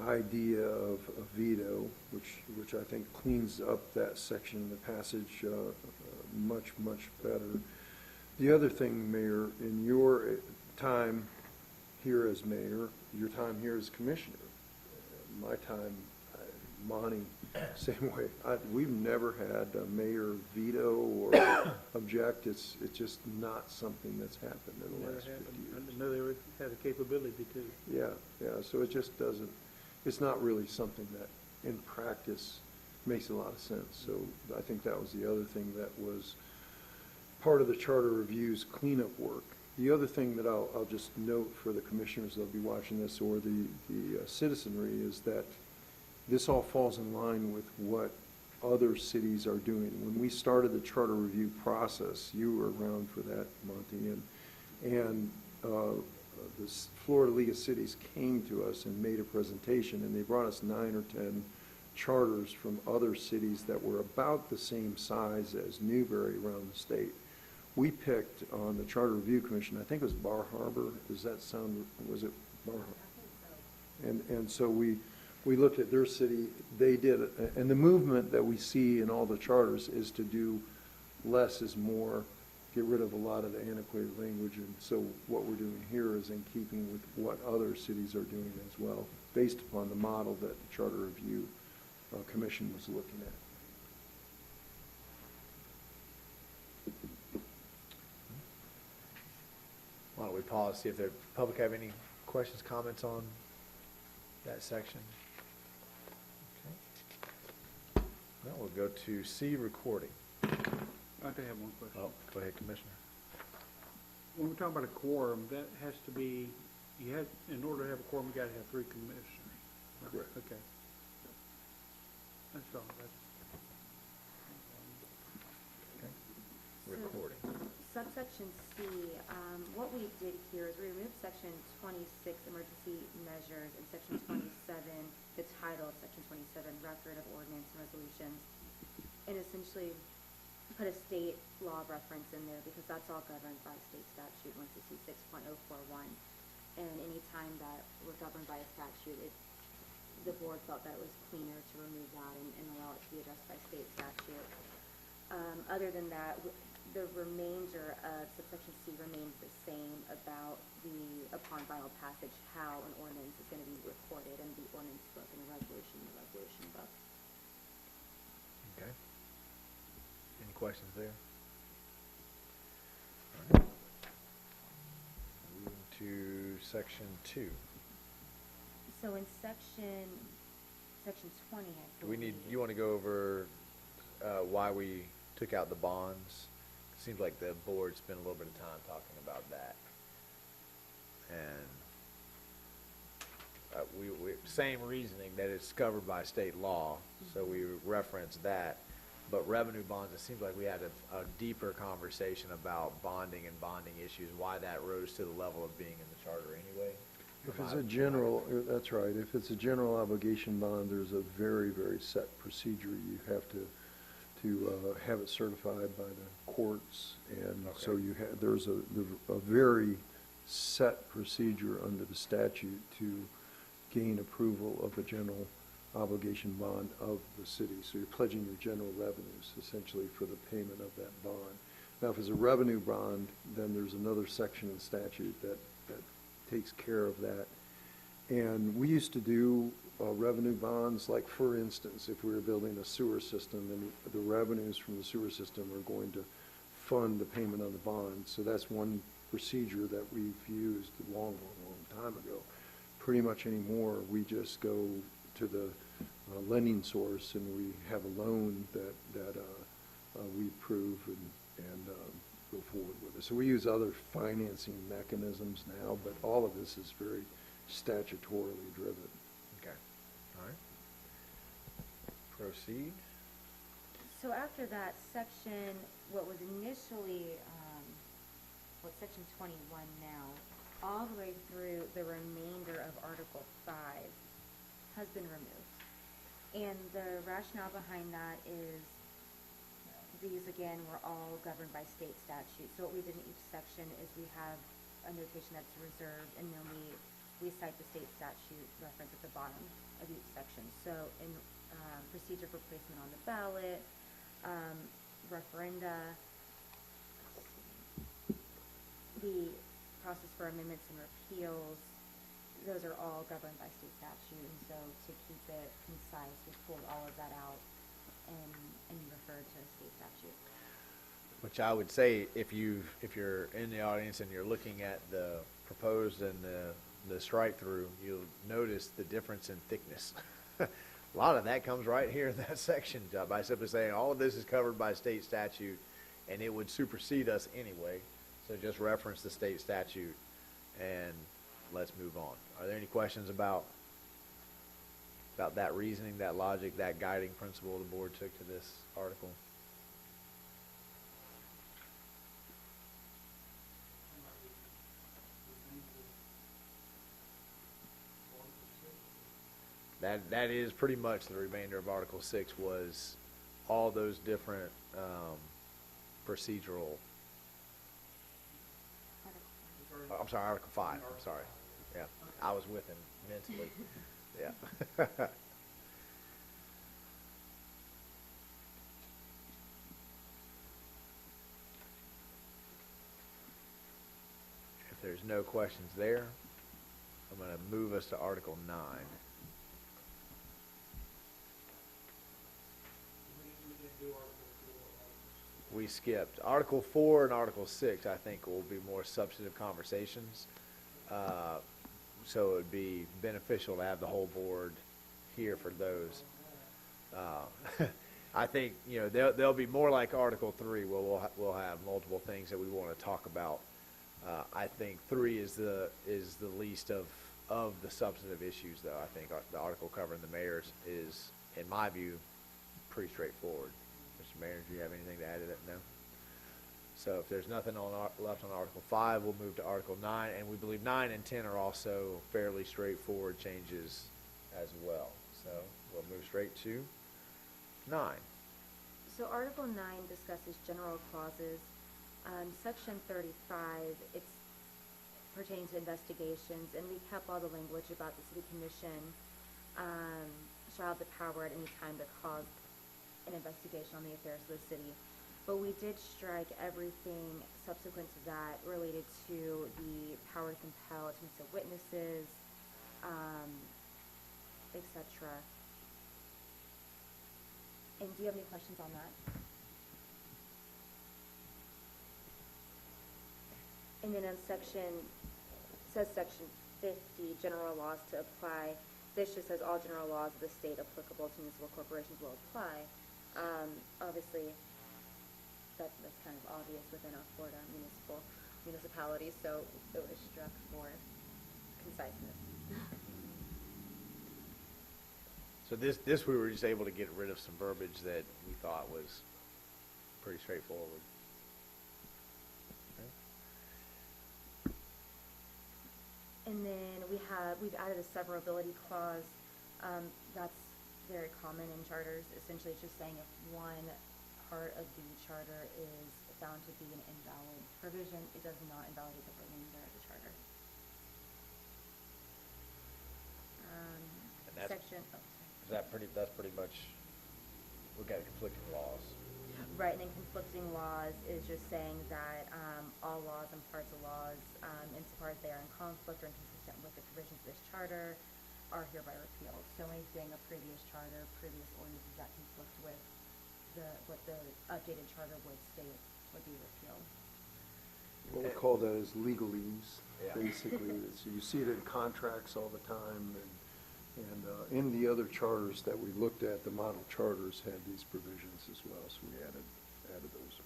[SPEAKER 2] idea of a veto, which I think cleans up that section of the passage much, much better. The other thing, Mayor, in your time here as mayor, your time here as commissioner, my time, Monty, same way. We've never had a mayor veto or object. It's just not something that's happened in the
[SPEAKER 4] Never
[SPEAKER 2] last 50
[SPEAKER 4] happened. I
[SPEAKER 2] years.
[SPEAKER 4] didn't know they had the capability to.
[SPEAKER 2] Yeah, so it just doesn't, it's not really something that in practice makes a lot of sense. So I think that was the other thing that was part of the charter review's cleanup work. The other thing that I'll just note for the commissioners that'll be watching this, or the citizenry, is that this all falls in line with what other cities are doing. When we started the charter review process, you were around for that, Monty, and the Florida League of Cities came to us and made a presentation, and they brought us 9 or 10 charters from other cities that were about the same size as Newberry around the state. We picked on the Charter Review Commission, I think it was Bar Harbor. Does that sound, was it Bar Harbor? And so we looked at their city, they did, and the movement that we see in all the charters is to do less is more, get rid of a lot of the antiquated language. And so what we're doing here is in keeping with what other cities are doing as well, based upon the model that the Charter Review Commission was looking at.
[SPEAKER 1] Why don't we pause, see if the public have any questions, comments on that section? Okay. Well, we'll go to C, recording.
[SPEAKER 4] I do have one question.
[SPEAKER 1] Oh, go ahead, Commissioner.
[SPEAKER 4] When we're talking about a quorum, that has to be, in order to have a quorum, you gotta have 3 commissioners.
[SPEAKER 2] Correct.
[SPEAKER 4] Okay. That's all.
[SPEAKER 1] Recording.
[SPEAKER 3] Subsection C, what we did here is we removed section 26, emergency measures, and section 27, the title of section 27, record of ordinance and resolutions, and essentially put a state law reference in there because that's all governed by state statute, 166.041. And any time that we're governed by a statute, the board felt that it was cleaner to remove that and allow it to be addressed by state statute. Other than that, the remainder of subsection C remains the same about upon final passage, how an ordinance is going to be recorded in the ordinance book and the resolution book.
[SPEAKER 1] Okay. Any questions there? All right. Moving to section 2.
[SPEAKER 3] So in section 20, I believe.
[SPEAKER 1] You want to go over why we took out the bonds? Seems like the board spent a little bit of time talking about that. And we same reasoning that it's covered by state law, so we referenced that. But revenue bonds, it seems like we had a deeper conversation about bonding and bonding issues, why that rose to the level of being in the charter anyway.
[SPEAKER 2] If it's a general, that's right, if it's a general obligation bond, there's a very, very set procedure. You have to have it certified by the courts, and so
[SPEAKER 1] Okay.
[SPEAKER 2] there's a very set procedure under the statute to gain approval of a general obligation bond of the city. So you're pledging your general revenues essentially for the payment of that bond. Now, if it's a revenue bond, then there's another section in statute that takes care of that. And we used to do revenue bonds, like for instance, if we were building a sewer system, then the revenues from the sewer system are going to fund the payment on the bond. So that's one procedure that we've used a long, long, long time ago. Pretty much anymore, we just go to the lending source and we have a loan that we approve and go forward with it. So we use other financing mechanisms now, but all of this is very statutorily driven.
[SPEAKER 1] Okay. All right. Proceed.
[SPEAKER 3] So after that section, what was initially, section 21 now, all the way through the remainder of Article 5 has been removed. And the rationale behind that is these, again, were all governed by state statute. So what we did in each section is we have a notation that's reserved, and then we cite the state statute reference at the bottom of each section. So in procedure for placement on the ballot, referenda, the process for amendments and repeals, those are all governed by state statute, and so to keep it concise, we pulled all of that out and referred to state statute.
[SPEAKER 1] Which I would say, if you're in the audience and you're looking at the proposed and the strike through, you'll notice the difference in thickness. A lot of that comes right here in that section, by simply saying all of this is covered by state statute, and it would supersede us anyway. So just reference the state statute, and let's move on. Are there any questions about that reasoning, that logic, that guiding principle the board took to this article? That is pretty much the remainder of Article 6, was all those different procedural. I'm sorry, Article 5. I'm sorry. Yeah, I was with him mentally. Yeah. If there's no questions there, I'm going to move us to Article 9. We skipped. Article 4 and Article 6, I think, will be more substantive conversations. So it would be beneficial to have the whole board here for those. I think, they'll be more like Article 3, where we'll have multiple things that we want to talk about. I think 3 is the least of the substantive issues, though. I think the article covering the mayors is, in my view, pretty straightforward. Mr. Mayor, do you have anything to add to that? No? So if there's nothing left on Article 5, we'll move to Article 9, and we believe 9 and 10 are also fairly straightforward changes as well. So we'll move straight to 9.
[SPEAKER 3] So Article 9 discusses general clauses. Section 35, it's pertaining to investigations, and we kept all the language about the city commission shall have the power at any time to cause an investigation on the affairs of the city. But we did strike everything subsequent to that related to the power to compel, to meet witnesses, etc. And do you have any questions on that? And then on section 50, general laws to apply. This just says all general laws of the state applicable to municipal corporations will apply. Obviously, that's kind of obvious within our Florida municipalities, so it was struck for conciseness.
[SPEAKER 1] So this we were just able to get rid of some verbiage that we thought was pretty straightforward.
[SPEAKER 3] And then we've added a severability clause. That's very common in charters. Essentially, it's just saying if one part of the charter is found to be an invalid provision, it does not invalidate the remainder of the charter.
[SPEAKER 1] And
[SPEAKER 3] Section.
[SPEAKER 1] that's pretty much, we've got conflicting laws.
[SPEAKER 3] Right, and then conflicting laws is just saying that all laws and parts of laws, insofar as they are in conflict or inconsistent with the provisions of this charter, are hereby repealed. So anything a previous charter, previous ordinances that conflict with what the updated charter would state would be repealed.
[SPEAKER 2] What we call that is legalese,
[SPEAKER 1] Yeah.
[SPEAKER 2] basically. So you see it in contracts all the time, and in the other charters that we looked at, the model charters had these provisions as well, so we added those.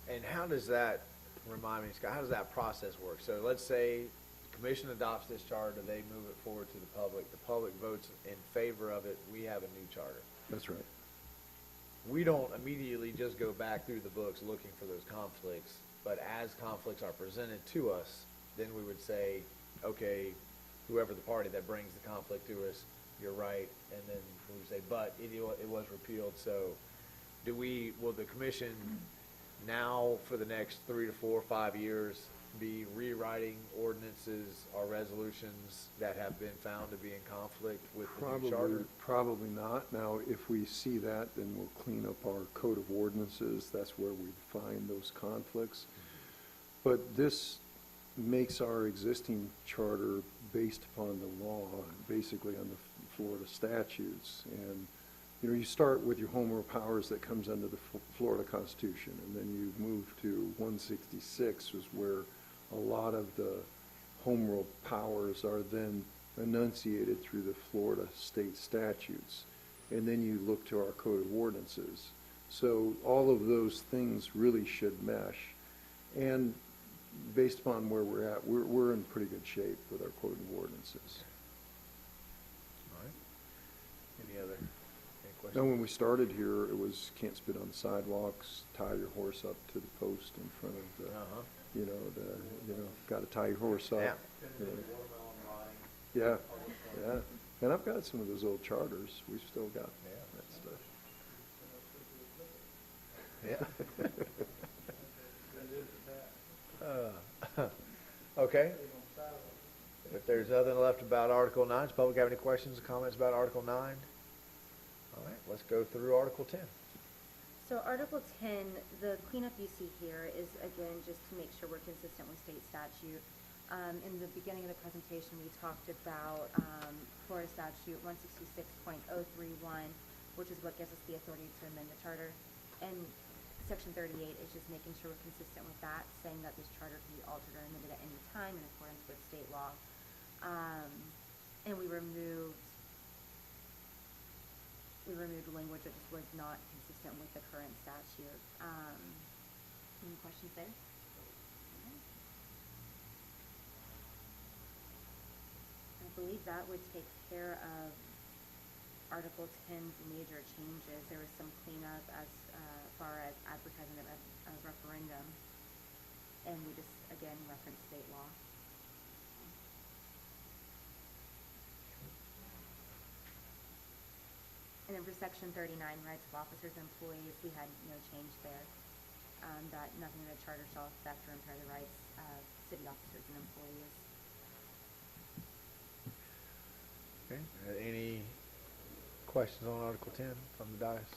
[SPEAKER 1] And how does that, remind me, Scott, how does that process work? So let's say the commission adopts this charter, they move it forward to the public votes in favor of it, we have a new charter.
[SPEAKER 2] That's right.
[SPEAKER 1] We don't immediately just go back through the books looking for those conflicts, but as conflicts are presented to us, then we would say, okay, whoever the party that brings the conflict to us, you're right, and then we would say, but it was repealed, so will the commission now for the next 3 to 4 or 5 years be rewriting ordinances or resolutions that have been found to be in conflict with the new charter?
[SPEAKER 2] Probably not. Now, if we see that, then we'll clean up our code of ordinances. That's where we find those conflicts. But this makes our existing charter based upon the law, basically on the Florida statutes. And, you know, you start with your home rule powers that comes under the Florida Constitution, and then you move to 166, is where a lot of the home rule powers are then enunciated through the Florida state statutes. And then you look to our code of ordinances. So all of those things really should mesh. And based upon where we're at, we're in pretty good shape with our code of ordinances.
[SPEAKER 1] All right. Any questions?
[SPEAKER 2] Now, when we started here, it was can't spit on the sidewalks, tie your horse up to the post in front of the, got to tie your horse up.
[SPEAKER 1] Yeah.
[SPEAKER 2] Yeah, yeah. And I've got some of those old charters. We've still got that stuff.
[SPEAKER 1] Yeah. Okay. If there's nothing left about Article 9, does the public have any questions or comments about Article 9? All right, let's go through Article 10.
[SPEAKER 3] So Article 10, the cleanup you see here is, again, just to make sure we're consistent with state statute. In the beginning of the presentation, we talked about Florida Statute 166.031, which is what gives us the authority to amend the charter. And Section 38 is just making sure we're consistent with that, saying that this charter can be altered or amended at any time in accordance with state law. And we removed language that just was not consistent with the current statute. Any questions there? I believe that would take care of Article 10's major changes. There was some cleanup as far as advertising of a referendum, and we just, again, referenced state law. And then for Section 39, rights of officers and employees, we had no change there. That nothing in the charter shall affect or impair the rights of city officers and employees.
[SPEAKER 1] Okay. Any questions on Article 10 from the dais?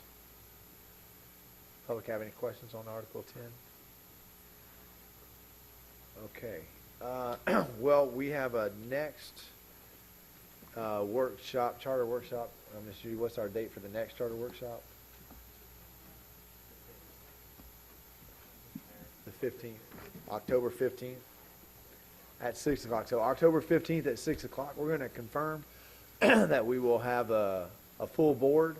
[SPEAKER 1] Public have any questions on Article 10? Okay. Well, we have a next workshop, charter workshop. Ms. Judy, what's our date for the next charter workshop? The 15th, October 15th at 6 o'clock. So October 15th at 6 o'clock, we're going to confirm that we will have a full board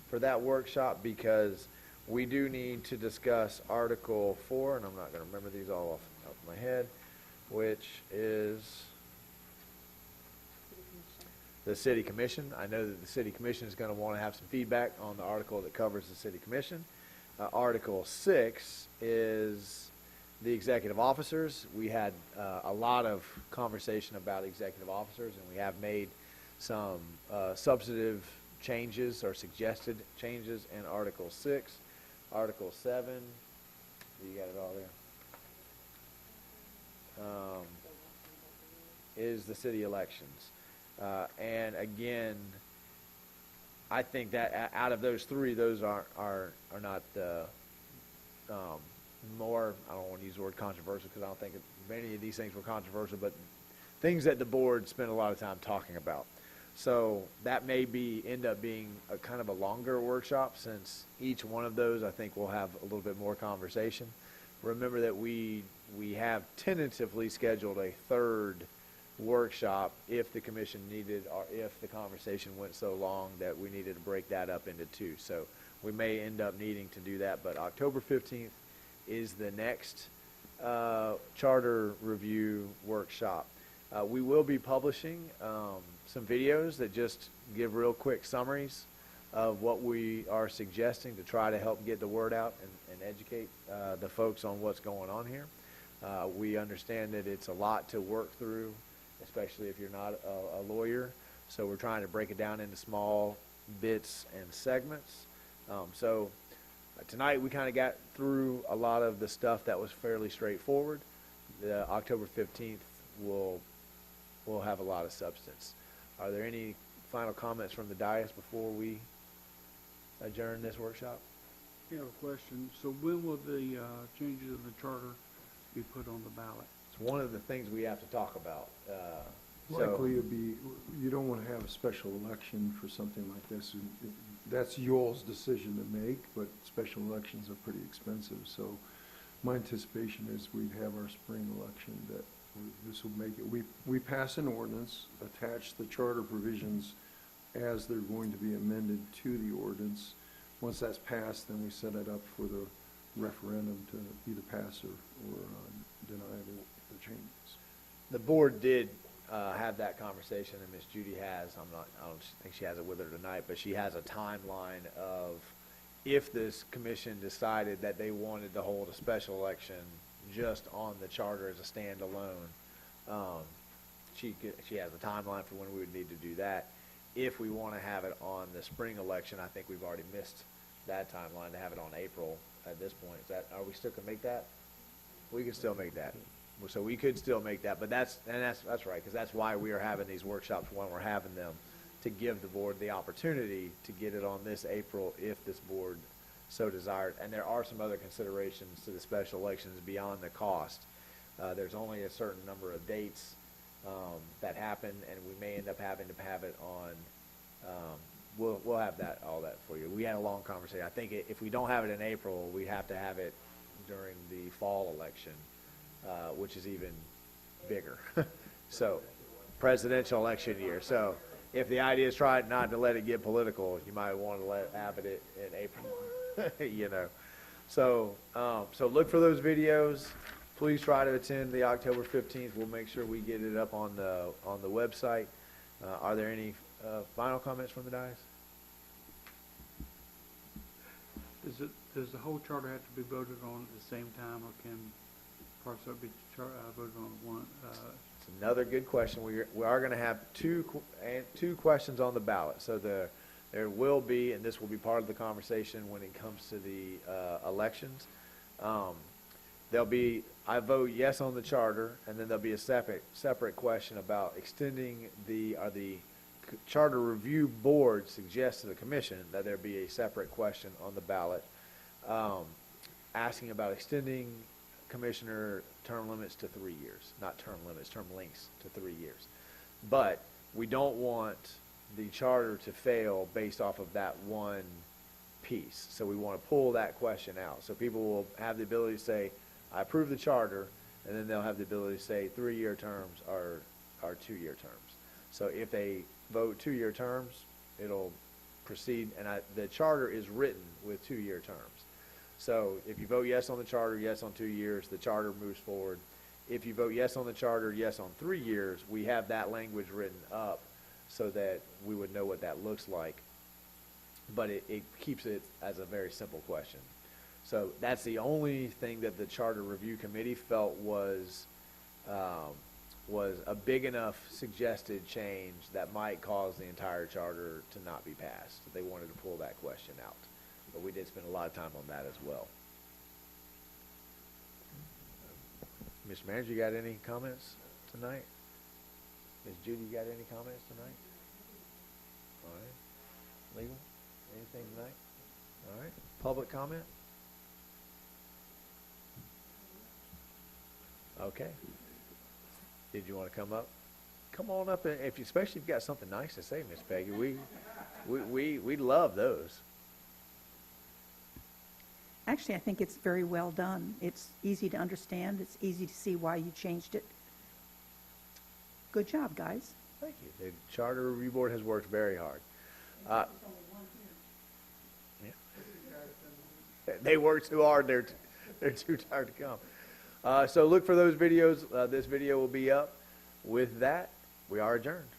[SPEAKER 1] for that workshop, because we do need to discuss Article 4, and I'm not going to remember these all off the top of my head, which is the City Commission. I know that the City Commission is going to want to have some feedback on the article that covers the City Commission. Article 6 is the executive officers. We had a lot of conversation about executive officers, and we have made some substantive changes or suggested changes in Article 6. Article 7, you got it all there, is the city elections. And again, I think that out of those three, those are not the more, I don't want to use the word controversial, because I don't think many of these things were controversial, but things that the board spent a lot of time talking about. So that may end up being a kind of a longer workshop, since each one of those I think will have a little bit more conversation. Remember that we have tentatively scheduled a third workshop if the commission needed, or if the conversation went so long that we needed to break that up into two. So we may end up needing to do that, but October 15th is the next charter review workshop. We will be publishing some videos that just give real quick summaries of what we are suggesting to try to help get the word out and educate the folks on what's going on here. We understand that it's a lot to work through, especially if you're not a lawyer. So we're trying to break it down into small bits and segments. Tonight we kind of got through a lot of the stuff that was fairly straightforward. the October 15th will have a lot of substance. Are there any final comments from the dais before we adjourn this workshop?
[SPEAKER 4] I have a question. So when will the changes in the charter be put on the ballot?
[SPEAKER 1] It's one of the things we have to talk about.
[SPEAKER 2] Likely it'd be, you don't want to have a special election for something like this. That's y'all's decision to make, but special elections are pretty expensive. So my anticipation is we'd have our spring election, that this will make it. We pass an ordinance, attach the charter provisions as they're going to be amended to the ordinance. Once that's passed, then we set it up for the referendum to either pass or deny the changes.
[SPEAKER 1] The board did have that conversation, and Miss Judy has. I don't think she has it with her tonight, but she has a timeline of if this commission decided that they wanted to hold a special election just on the charter as a standalone. She has a timeline for when we would need to do that. If we want to have it on the spring election, I think we've already missed that timeline to have it on April at this point. Are we still gonna make that? We can still make that. So we could still make that, but that's right, because that's why we are having these workshops when we're having them, to give the board the opportunity to get it on this April if this board so desired. And there are some other considerations to the special elections beyond the cost. There's only a certain number of dates that happen, and we may end up having to have it on. We'll have all that for you. We had a long conversation. I think if we don't have it in April, we have to have it during the fall election, which is even bigger. So, presidential election year. So, if the idea is try not to let it get political, you might want to have it in April. You know. So look for those videos. Please try to attend the October 15th. We'll make sure we get it up on the website. Are there any final comments from the dais?
[SPEAKER 4] Does the whole charter have to be voted on at the same time, or can parts of it be voted on at one?
[SPEAKER 1] It's another good question. We are going to have two questions on the ballot. So there will be, and this will be part of the conversation when it comes to the elections. There'll be, I vote yes on the charter, and then there'll be a separate question about extending the Charter Review Board suggests to the Commission that there be a separate question on the ballot asking about extending commissioner term limits to 3 years. Not term limits, term lengths to 3 years. But we don't want the charter to fail based off of that one piece. So we want to pull that question out. So people will have the ability to say, I approve the charter, and then they'll have the ability to say 3-year terms are 2-year terms. So if they vote 2-year terms, it'll proceed, and the charter is written with 2-year terms. So if you vote yes on the charter, yes on 2 years, the charter moves forward. If you vote yes on the charter, yes on 3 years, we have that language written up so that we would know what that looks like. But it keeps it as a very simple question. So that's the only thing that the Charter Review Committee felt was a big enough suggested change that might cause the entire charter to not be passed. They wanted to pull that question out. But we did spend a lot of time on that as well. Mr. Manager, you got any comments tonight? Ms. Judy, you got any comments tonight? All right. Legal? Anything tonight? All right. Public comment? Okay. Did you want to come up? Come on up, and especially if you've got something nice to say, Miss Peggy. We love those.
[SPEAKER 5] Actually, I think it's very well done. It's easy to understand. It's easy to see why you changed it. Good job, guys.
[SPEAKER 1] Thank you. The Charter Review Board has worked very hard. Yeah. They work too hard. They're too tired to come. So look for those videos. This video will be up. With that, we are adjourned.